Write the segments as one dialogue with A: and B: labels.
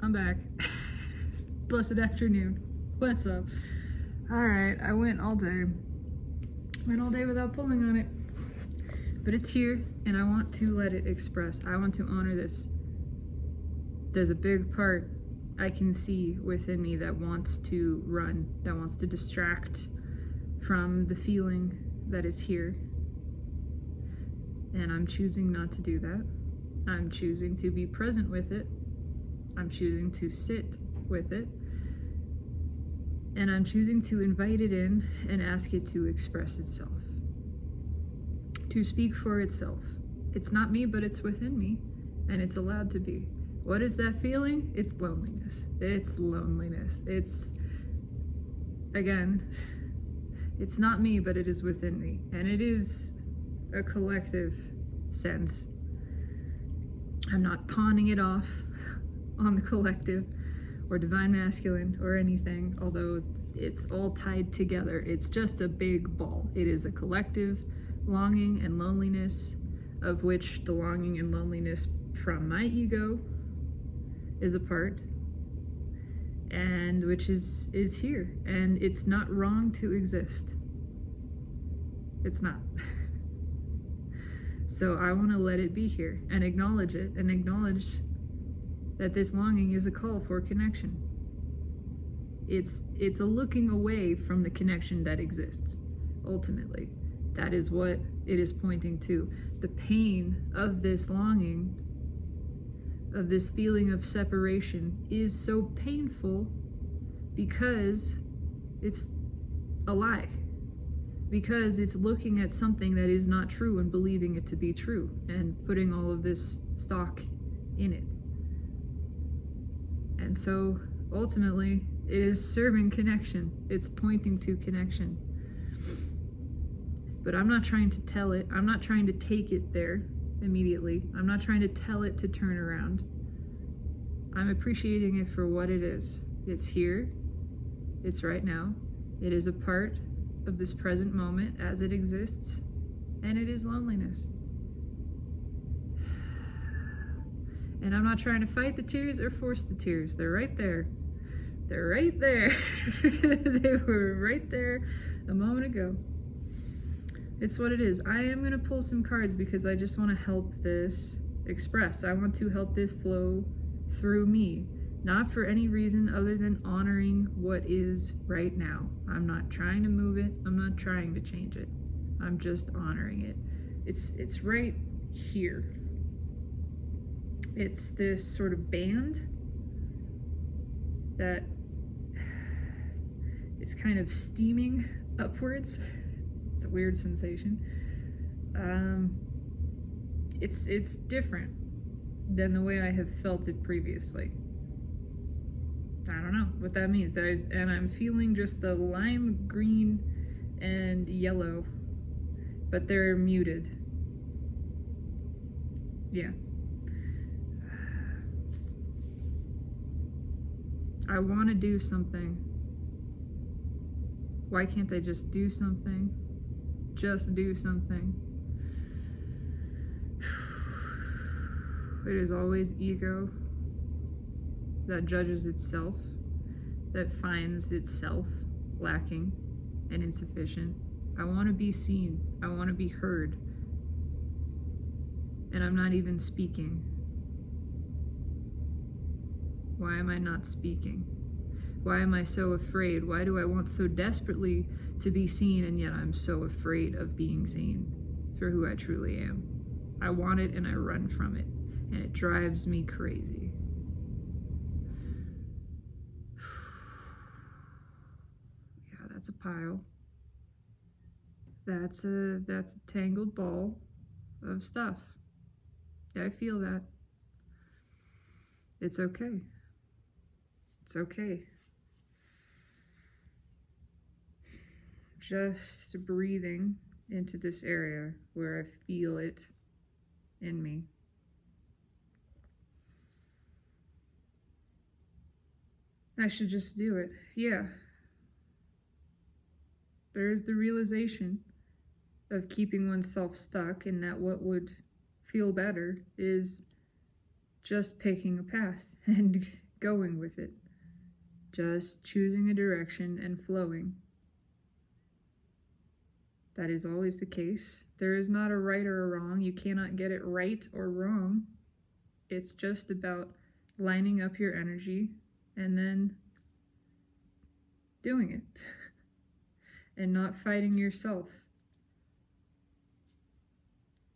A: I'm back. Blessed afternoon. What's up? Alright, I went all day. Went all day without pulling on it. But it's here, and I want to let it express. I want to honor this. There's a big part I can see within me that wants to run, that wants to distract from the feeling that is here. And I'm choosing not to do that. I'm choosing to be present with it. I'm choosing to sit with it. And I'm choosing to invite it in and ask it to express itself. To speak for itself. It's not me, but it's within me. And it's allowed to be. What is that feeling? It's loneliness. It's loneliness. It's, again, it's not me, but it is within me. And it is a collective sense. I'm not pawning it off on the collective or divine masculine or anything, although it's all tied together. It's just a big ball. It is a collective longing and loneliness, of which the longing and loneliness from my ego is a part, and which is here. And it's not wrong to exist. It's not. So I want to let it be here and acknowledge it, and acknowledge that this longing is a call for connection. It's a looking away from the connection that exists, ultimately. That is what it is pointing to. The pain of this longing, of this feeling of separation, is so painful because it's a lie. Because it's looking at something that is not true and believing it to be true and putting all of this stock in it. And so ultimately it is serving connection. It's pointing to connection. But I'm not trying to tell it. I'm not trying to take it there immediately. I'm not trying to tell it to turn around. I'm appreciating it for what it is. It's here. It's right now. It is a part of this present moment as it exists, and it is loneliness. And I'm not trying to fight the tears or force the tears. They're right there. They're right there. They were right there a moment ago. It's what it is. I am going to pull some cards because I just want to help this express. I want to help this flow through me. Not for any reason other than honoring what is right now. I'm not trying to move it. I'm not trying to change it. I'm just honoring it. It's right here. It's this sort of band that is kind of steaming upwards. It's a weird sensation. It's different than the way I have felt it previously. I don't know what that means. And I'm feeling just the lime green and yellow, but they're muted. Yeah. I want to do something. Why can't I just do something? Just do something. It is always ego that judges itself, that finds itself lacking and insufficient. I want to be seen. I want to be heard. And I'm not even speaking. Why am I not speaking? Why am I so afraid? Why do I want so desperately to be seen, and yet I'm so afraid of being seen for who I truly am? I want it and I run from it, and it drives me crazy. Yeah, that's a pile. That's a tangled ball of stuff. I feel that. It's okay. It's okay. Just breathing into this area where I feel it in me. I should just do it. Yeah. There's the realization of keeping oneself stuck, and that what would feel better is just picking a path and going with it, just choosing a direction and flowing. That is always the case. There is not a right or a wrong. You cannot get it right or wrong. It's just about lining up your energy and then doing it and not fighting yourself.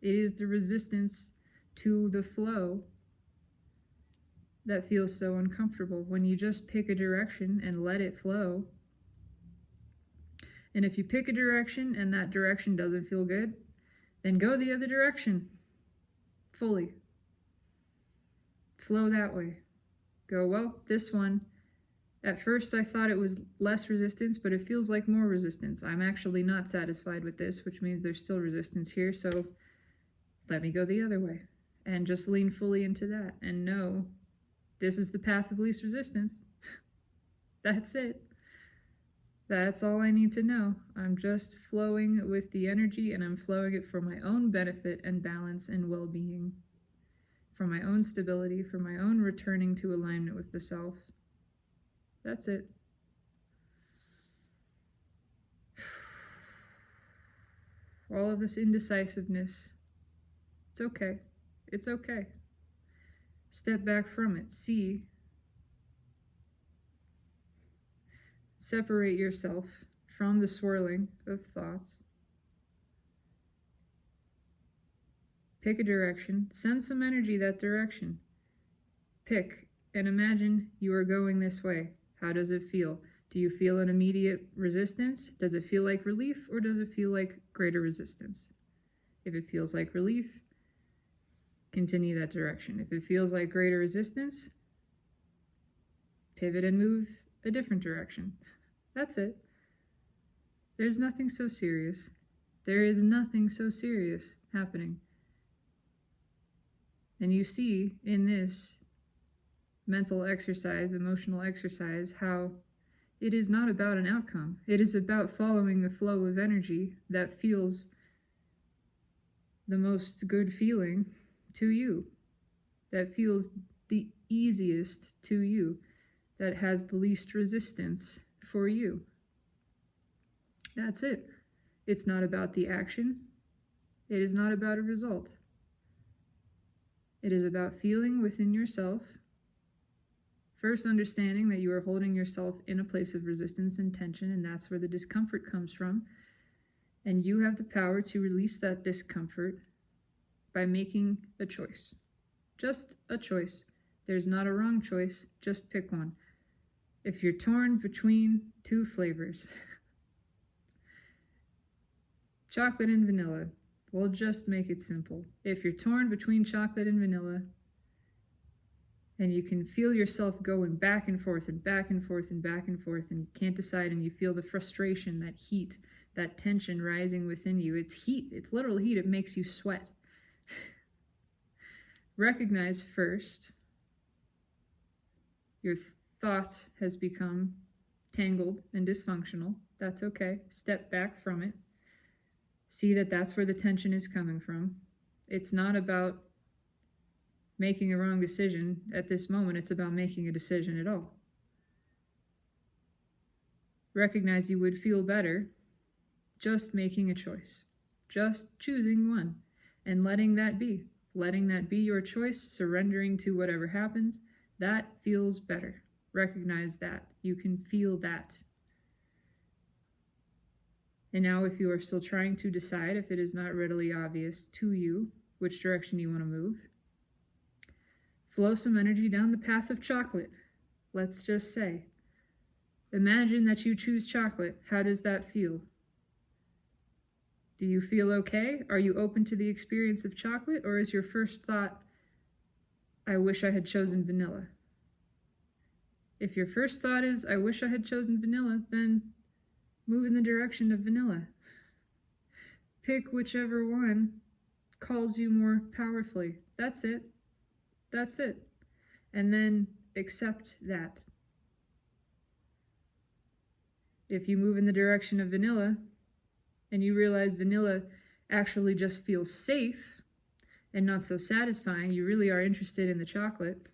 A: It is the resistance to the flow that feels so uncomfortable. When you just pick a direction and let it flow, and if you pick a direction and that direction doesn't feel good, then go the other direction fully. Flow that way. Go, well, this one, at first I thought it was less resistance, but it feels like more resistance. I'm actually not satisfied with this, which means there's still resistance here, so let me go the other way. And just lean fully into that and know this is the path of least resistance. That's it. That's all I need to know. I'm just flowing with the energy, and I'm flowing it for my own benefit and balance and well-being, for my own stability, for my own returning to alignment with the self. That's it. All of this indecisiveness, it's okay. It's okay. Step back from it. See. Separate yourself from the swirling of thoughts. Pick a direction. Send some energy that direction. Pick and imagine you are going this way. How does it feel? Do you feel an immediate resistance? Does it feel like relief, or does it feel like greater resistance? If it feels like relief, continue that direction. If it feels like greater resistance, pivot and move a different direction. That's it. There's nothing so serious. There is nothing so serious happening. And you see in this mental exercise, emotional exercise, how it is not about an outcome. It is about following the flow of energy that feels the most good feeling to you, that feels the easiest to you, that has the least resistance for you. That's it. It's not about the action. It is not about a result. It is about feeling within yourself, first understanding that you are holding yourself in a place of resistance and tension, and that's where the discomfort comes from. And you have the power to release that discomfort by making a choice. Just a choice. There's not a wrong choice, just pick one. If you're torn between two flavors, chocolate and vanilla, we'll just make it simple. If you're torn between chocolate and vanilla, and you can feel yourself going back and forth and back and forth and back and forth, and you can't decide, and you feel the frustration, that heat, that tension rising within you. It's heat. It's literal heat. It makes you sweat. Recognize first your thought has become tangled and dysfunctional. That's okay. Step back from it. See that that's where the tension is coming from. It's not about making a wrong decision at this moment. It's about making a decision at all. Recognize you would feel better just making a choice, just choosing one and letting that be your choice, surrendering to whatever happens. That feels better. Recognize that. You can feel that. And now, if you are still trying to decide, if it is not readily obvious to you which direction you want to move, flow some energy down the path of chocolate. Let's just say, imagine that you choose chocolate. How does that feel? Do you feel okay? Are you open to the experience of chocolate? Or is your first thought, I wish I had chosen vanilla? If your first thought is, I wish I had chosen vanilla, then move in the direction of vanilla. Pick whichever one calls you more powerfully. That's it. That's it. And then accept that. If you move in the direction of vanilla and you realize vanilla actually just feels safe and not so satisfying, you really are interested in the chocolate,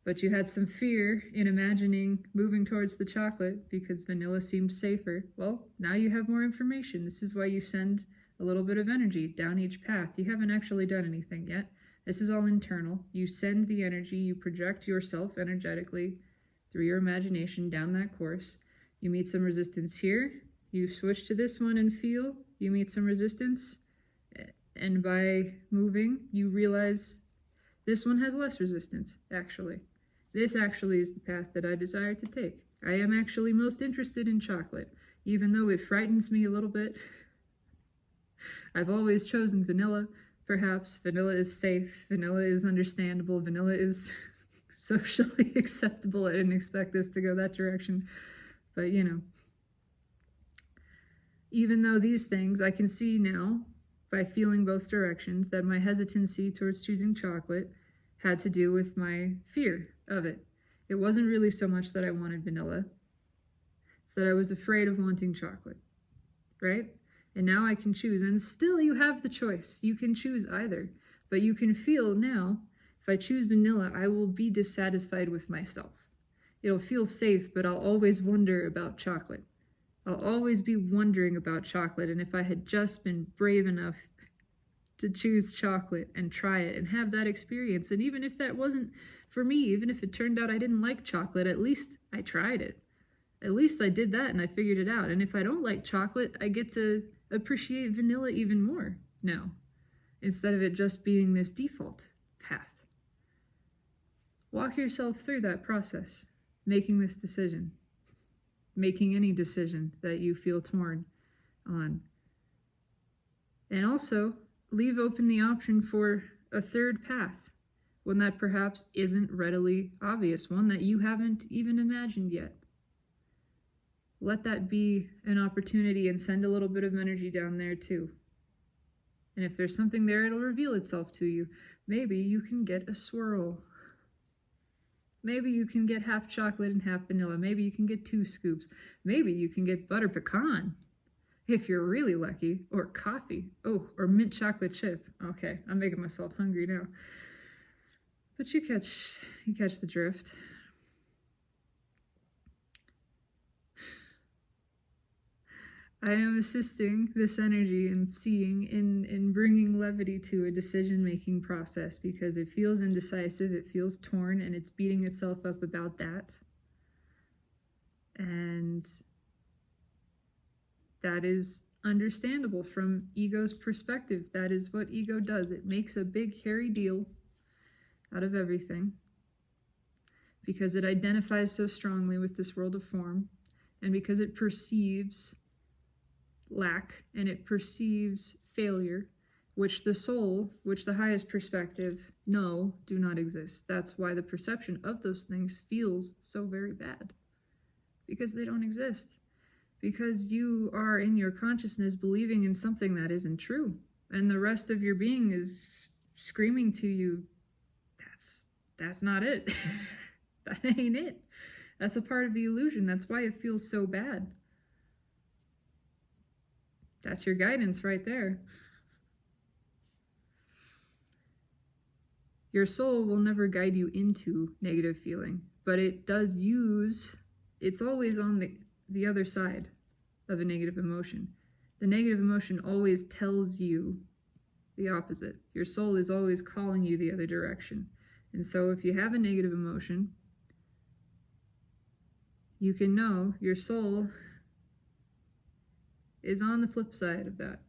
A: but you had some fear in imagining moving towards the chocolate because vanilla seemed safer. Well, now you have more information. This is why you send a little bit of energy down each path. You haven't actually done anything yet. This is all internal. You send the energy, you project yourself energetically through your imagination down that course. You meet some resistance here. You switch to this one and feel. You meet some resistance. And by moving, you realize this one has less resistance, actually. This actually is the path that I desire to take. I am actually most interested in chocolate, even though it frightens me a little bit. I've always chosen vanilla, perhaps. Vanilla is safe. Vanilla is understandable. Vanilla is socially acceptable. I didn't expect this to go that direction. But, even though these things I can see now, by feeling both directions, that my hesitancy towards choosing chocolate had to do with my fear of it. It wasn't really so much that I wanted vanilla. It's that I was afraid of wanting chocolate, right? And now I can choose. And still you have the choice. You can choose either. But you can feel now, if I choose vanilla, I will be dissatisfied with myself. It'll feel safe, but I'll always wonder about chocolate. I'll always be wondering about chocolate, and if I had just been brave enough to choose chocolate and try it and have that experience, and even if that wasn't for me, even if it turned out I didn't like chocolate, at least I tried it. At least I did that and I figured it out. And if I don't like chocolate, I get to appreciate vanilla even more now, instead of it just being this default path. Walk yourself through that process, making this decision. Making any decision that you feel torn on. And also, leave open the option for a third path, one that perhaps isn't readily obvious, one that you haven't even imagined yet. Let that be an opportunity and send a little bit of energy down there too. And if there's something there, it'll reveal itself to you. Maybe you can get a swirl. Maybe you can get half chocolate and half vanilla. Maybe you can get 2 scoops. Maybe you can get butter pecan, if you're really lucky, or coffee. Oh, or mint chocolate chip. Okay, I'm making myself hungry now. But you catch the drift. I am assisting this energy and seeing in bringing levity to a decision-making process because it feels indecisive, it feels torn, and it's beating itself up about that. And that is understandable from ego's perspective. That is what ego does. It makes a big, hairy deal out of everything because it identifies so strongly with this world of form and because it perceives lack and it perceives failure, which the soul, which the highest perspective, do not exist. That's why the perception of those things feels so very bad, because they don't exist, because you are in your consciousness believing in something that isn't true, and the rest of your being is screaming to you, that's not it. That ain't it. That's a part of the illusion. That's why it feels so bad. That's your guidance right there. Your soul will never guide you into negative feeling, but it does it's always on the other side of a negative emotion. The negative emotion always tells you the opposite. Your soul is always calling you the other direction. And so if you have a negative emotion, you can know your soul is on the flip side of that,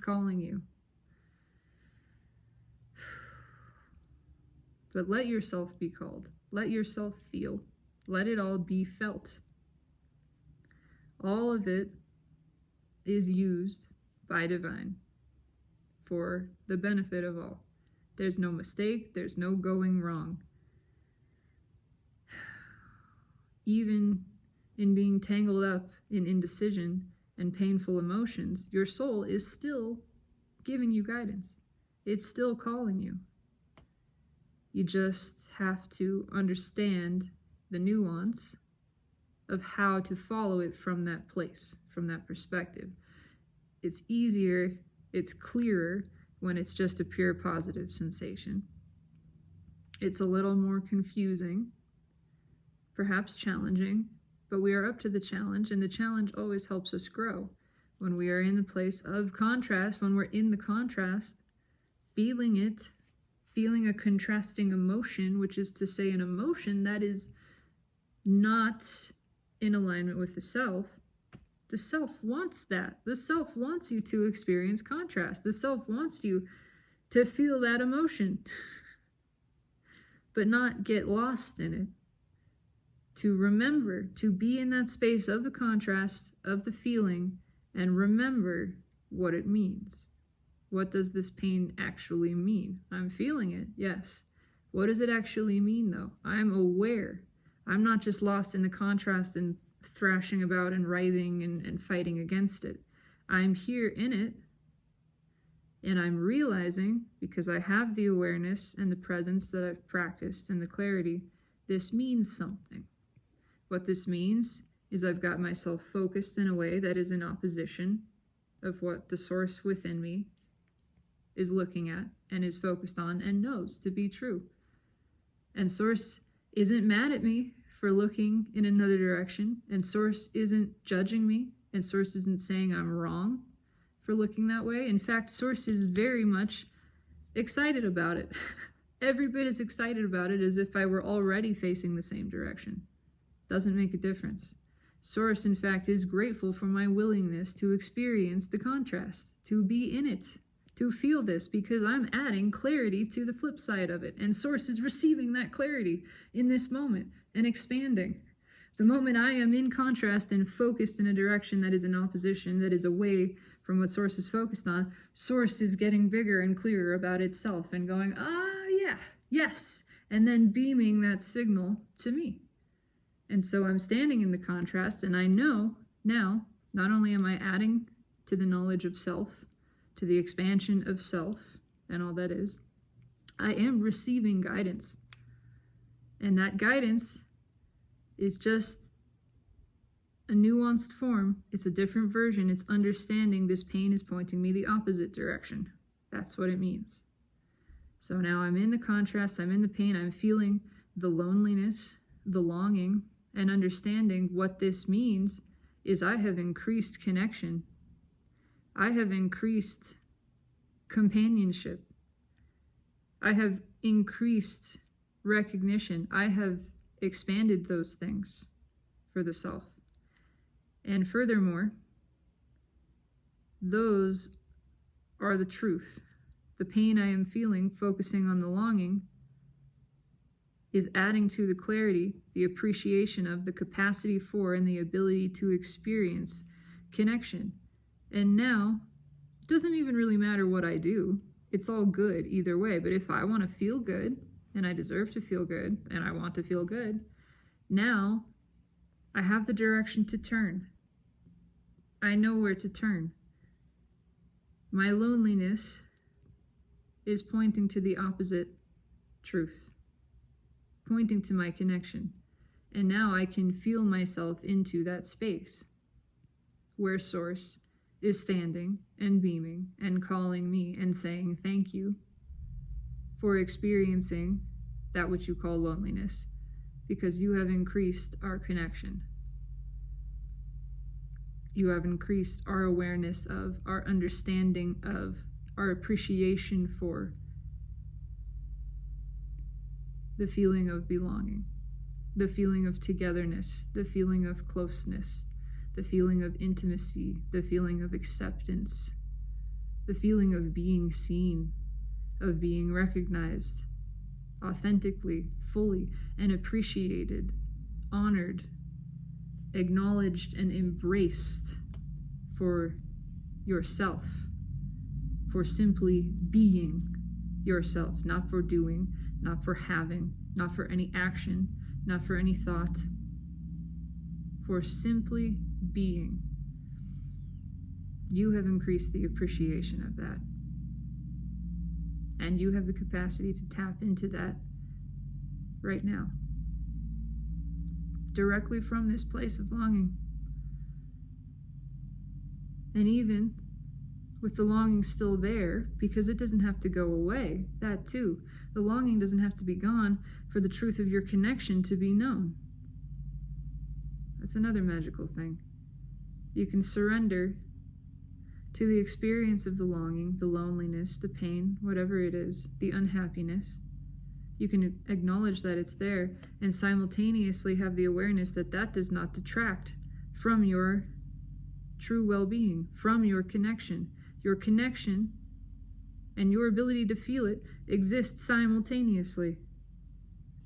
A: calling you. But let yourself be called. Let yourself feel. Let it all be felt. All of it is used by divine for the benefit of all. There's no mistake. There's no going wrong. Even in being tangled up in indecision and painful emotions, your soul is still giving you guidance. It's still calling you. You just have to understand the nuance of how to follow it from that place, from that perspective. It's easier, it's clearer when it's just a pure positive sensation. It's a little more confusing, perhaps challenging, but we are up to the challenge, and the challenge always helps us grow. When we are in the place of contrast, when we're in the contrast, feeling it, feeling a contrasting emotion, which is to say an emotion that is not in alignment with the self wants that. The self wants you to experience contrast. The self wants you to feel that emotion, but not get lost in it. To remember, to be in that space of the contrast, of the feeling, and remember what it means. What does this pain actually mean? I'm feeling it, yes. What does it actually mean, though? I'm aware. I'm not just lost in the contrast and thrashing about and writhing and fighting against it. I'm here in it, and I'm realizing, because I have the awareness and the presence that I've practiced and the clarity, this means something. What this means is I've got myself focused in a way that is in opposition of what the source within me is looking at and is focused on and knows to be true. And source isn't mad at me for looking in another direction, and source isn't judging me, and source isn't saying I'm wrong for looking that way. In fact, source is very much excited about it. Every bit as excited about it as if I were already facing the same direction. Doesn't make a difference. Source, in fact, is grateful for my willingness to experience the contrast, to be in it, to feel this, because I'm adding clarity to the flip side of it. And source is receiving that clarity in this moment and expanding. The moment I am in contrast and focused in a direction that is in opposition, that is away from what source is focused on, source is getting bigger and clearer about itself and going, yeah, yes, and then beaming that signal to me. And so I'm standing in the contrast, and I know now, not only am I adding to the knowledge of self, to the expansion of self and all that is, I am receiving guidance. And that guidance is just a nuanced form. It's a different version. It's understanding this pain is pointing me the opposite direction. That's what it means. So now I'm in the contrast, I'm in the pain, I'm feeling the loneliness, the longing, and understanding what this means is I have increased connection. I have increased companionship. I have increased recognition. I have expanded those things for the self. And furthermore, those are the truth. The pain I am feeling, focusing on the longing, is adding to the clarity, the appreciation of, the capacity for, and the ability to experience connection. And now, it doesn't even really matter what I do. It's all good either way. But if I want to feel good, and I deserve to feel good, and I want to feel good, now I have the direction to turn. I know where to turn. My loneliness is pointing to the opposite truth, pointing to my connection. And now I can feel myself into that space where source is standing and beaming and calling me and saying thank you for experiencing that which you call loneliness, because you have increased our connection. You have increased our awareness of, our understanding of, our appreciation for the feeling of belonging, the feeling of togetherness, the feeling of closeness, the feeling of intimacy, the feeling of acceptance, the feeling of being seen, of being recognized authentically, fully, and appreciated, honored, acknowledged, and embraced for yourself, for simply being yourself, not for doing, not for having, not for any action, not for any thought, for simply being. You have increased the appreciation of that. And you have the capacity to tap into that right now, directly from this place of longing. And even with the longing still there, because it doesn't have to go away. That too. The longing doesn't have to be gone for the truth of your connection to be known. That's another magical thing. You can surrender to the experience of the longing, the loneliness, the pain, whatever it is, the unhappiness. You can acknowledge that it's there and simultaneously have the awareness that that does not detract from your true well-being, from your connection. Your connection and your ability to feel it exists simultaneously.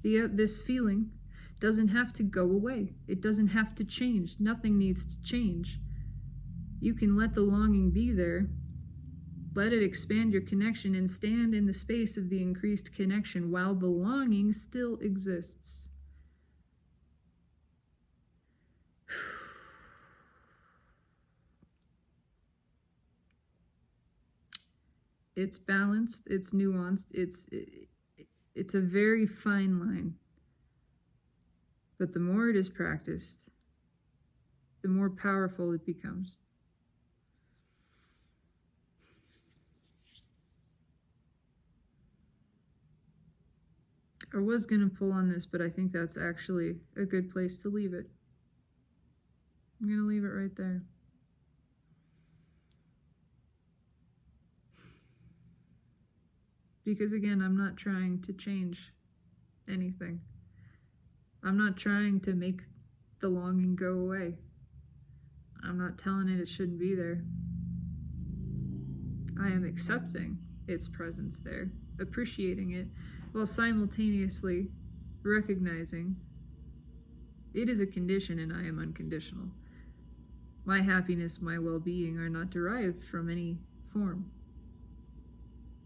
A: This feeling doesn't have to go away. It doesn't have to change. Nothing needs to change. You can let the longing be there, let it expand your connection, and stand in the space of the increased connection while the longing still exists. It's balanced, it's nuanced, it's a very fine line. But the more it is practiced, the more powerful it becomes. I was going to pull on this, but I think that's actually a good place to leave it. I'm going to leave it right there. Because again, I'm not trying to change anything. I'm not trying to make the longing go away. I'm not telling it shouldn't be there. I am accepting its presence there, appreciating it, while simultaneously recognizing it is a condition and I am unconditional. My happiness, my well-being are not derived from any form.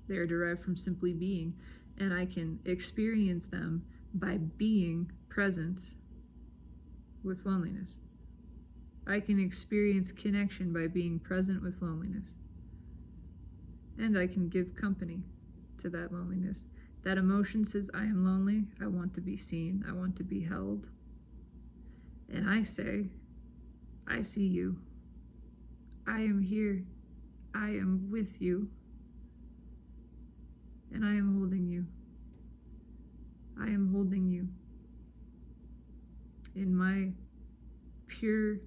A: They are derived from simply being, and I can experience them by being present with loneliness. I can experience connection by being present with loneliness. And I can give company to that loneliness. That emotion says, I am lonely, I want to be seen, I want to be held. And I say, I see you. I am here. I am with you. And I am holding you. I am holding you. In my pure,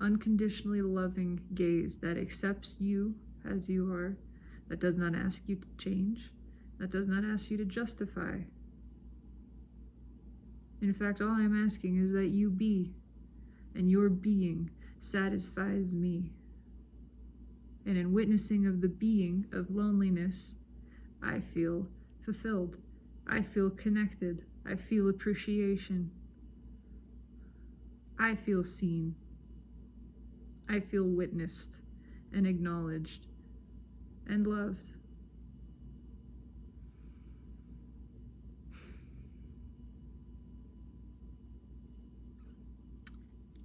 A: unconditionally loving gaze that accepts you as you are, that does not ask you to change, that does not ask you to justify. In fact, all I'm asking is that you be, and your being satisfies me. And in witnessing of the being of loneliness, I feel fulfilled. I feel connected. I feel appreciation. I feel seen. I feel witnessed and acknowledged and loved.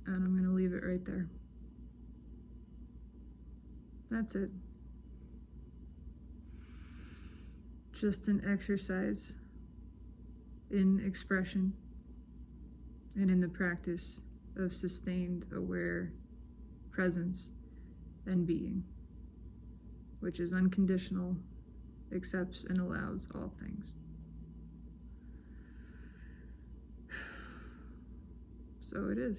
A: And I'm going to leave it right there. That's it. Just an exercise in expression and in the practice of sustained, aware presence and being, which is unconditional, accepts and allows all things. So it is.